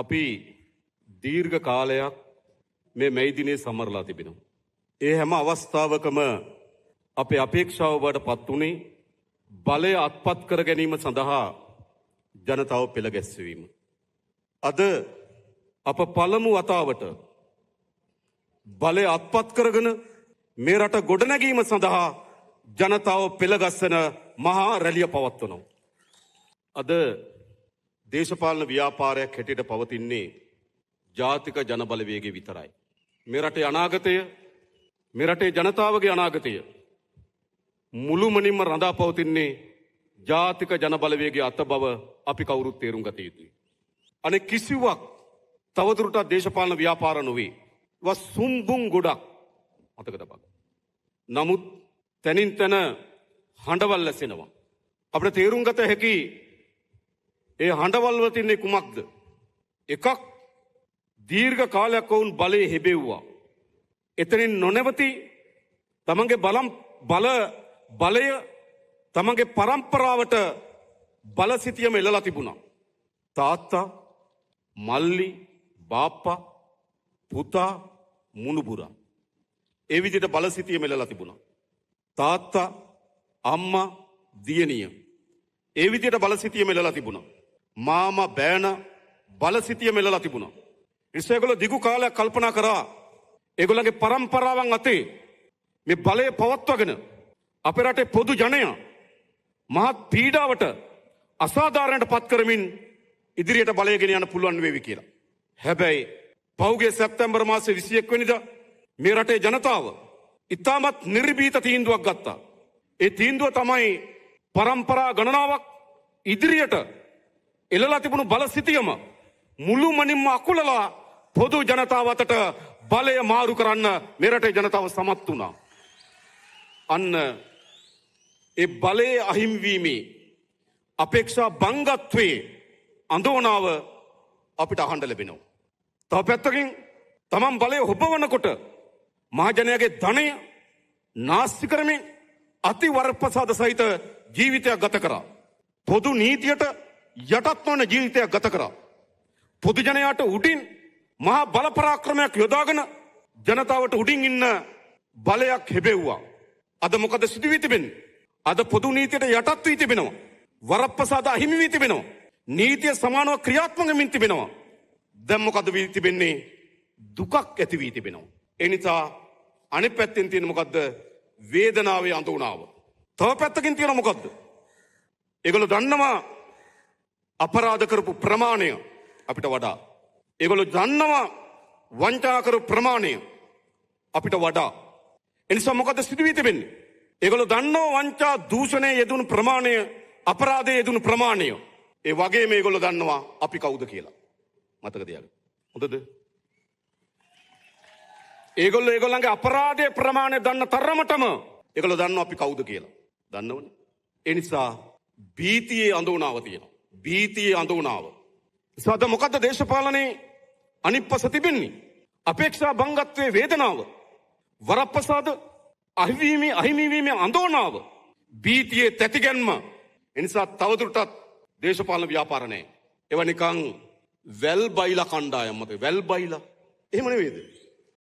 අපි දීර්ඝ කාලයක් මේ මැයි දිනේ සමරලා තිබෙනවා. ඒ හැම අවස්ථාවකම අපේ අපේක්ෂාව බවට පත් වුණේ බලය අත්පත් කර ගැනීම සඳහා ජනතාව පෙළ ගැස්වීම. අද අප පළමු වතාවට බලය අත්පත් කරගෙන මේ රට ගොඩනැගීම සඳහා ජනතාව පෙළගස්සන මහා රැළිය පවත්වනවා. අද දේශපාලන ව්‍යාපාරයක් හැටියට පවතින්නේ ජාතික ජනබලවේගය විතරයි. මේ රටේ අනාගතය, මේ රටේ ජනතාවගේ අනාගතය මුළුමනින්ම රඳා පවතින්නේ ජාතික ජනබලවේගයේ අත බව අපි කවුරුත් තේරුම් ගත යුතුයි. අනෙක් කිසිවක් තවදුරටත් දේශපාලන ව්‍යාපාර නොවේ. ඒවා සුම්බුන් ගොඩක් මතක තබන්න. නමුත් තනින් තන හඬවල් ඇසෙනවා. අපිට තේරුම් ගත හැකි ඒ හඬවල් වල තින්නේ කුමක්ද? එකක්, දීර්ඝ කාලයක් වුන් බලයේ හෙබෙව්වා. එතනින් නොනවති තමන්ගේ බලය තමන්ගේ පරම්පරාවට බලසිතියම එළලා තිබුණා. තාත්තා, මල්ලි, බාප්පා, පුතා, මුණුබුරා. ඒ විදිහට බලසිතියම එළලා තිබුණා. තාත්තා, අම්මා, දියණිය. ඒ විදිහට බලසිතියම එළලා තිබුණා. මාමා, බෑන බලසිතියම එළලා තිබුණා. ඒගොල්ලෝ දිගු කාලයක් කල්පනා කරා ඒගොල්ලන්ගේ පරම්පරාවන් අතේ මේ බලය පවත්වාගෙන අපේ රටේ පොදු ජනයා මහත් පීඩාවට, අසාධාරණයට පත් කරමින් ඉදිරියට බලය ගෙන යන්න පුළුවන් වේවි කියලා. හැබැයි පහුගිය සැප්තැම්බර් මාසේ 21 වෙනිදා මේ රටේ ජනතාව ඉතාමත් නිර්භීත තීන්දුවක් ගත්තා. ඒ තීන්දුව තමයි පරම්පරා ගණනාවක් ඉදිරියට එළලා තිබුණු බලසිතියම මුළුමනින්ම අකුලලා පොදු ජනතාව අතට බලය මාරු කරන්න මේ රටේ ජනතාව සමත් වුණා. අන්න ඒ බලයේ අහිමිවීමේ අපේක්ෂා බංගත්වයේ අඳෝනාව අපිට අහන්න ලැබෙනවා. තව පැත්තකින් තමන් බලය හොබවනකොට මහජනයාගේ ධනය නාස්ති කරමින් අතිවරප්‍රසාද සහිත ජීවිතයක් ගත කරා. පොදු නීතියට යටත් නොවන ජීවිතයක් ගත කරා. පොදු ජනයාට උඩින් මහා බල පරාක්‍රමයක් යොදාගෙන ජනතාවට උඩින් ඉන්න බලයක් හෙබෙව්වා. අද මොකද සිදු වී තිබෙන්නේ? අද පොදු නීතියට යටත් වී තිබෙනවා. වරප්‍රසාද අහිමි වී තිබෙනවා. නීතිය සමානව ක්‍රියාත්මක වෙමින් තිබෙනවා. දැන් මොකද වී තිබෙන්නේ? දුකක් ඇති වී තිබෙනවා. ඒ නිසා අනිත් පැත්තෙන් තියෙන මොකද්ද? වේදනාවේ අඳුනාව. තව පැත්තකින් තියෙන මොකද්ද? ඒගොල්ලෝ දන්නවා අපරාධ කරපු ප්‍රමාණය අපිට වඩා. ඒගොල්ලෝ දන්නවා වංචා කරපු ප්‍රමාණය අපිට වඩා. එනිසා මොකද සිදු වී තිබෙන්නේ? ඒගොල්ලෝ දන්නවා වංචා දූෂණයේ යෙදුණු ප්‍රමාණය, අපරාධයේ යෙදුණු ප්‍රමාණය. ඒ වගේම ඒගොල්ලෝ දන්නවා අපි කවුද කියලා. මතක තියාගන්න. හොඳද? ඒගොල්ලෝ ඒගොල්ලන්ගේ අපරාධයේ ප්‍රමාණය දන්න තරමටම ඒගොල්ලෝ දන්නවා අපි කවුද කියලා. දන්නවනේ. ඒ නිසා භීතියේ අඳුනාව තියෙනවා. භීතියේ අඳුනාව. සාද මොකද්ද දේශපාලනේ අනිප්පස තිබෙන්නේ? අපේක්ෂා බංගත්වයේ වේදනාව, වරප්‍රසාද අහිමිවීමේ අඳෝනාව, භීතියේ තැතිගැන්ම. එනිසා තවදුරටත් දේශපාලන ව්‍යාපාර නැහැ. ඒවා නිකන් වැල් බයිලා කණ්ඩායම් මත වැල් බයිලා. එහෙම නෙවෙයිද?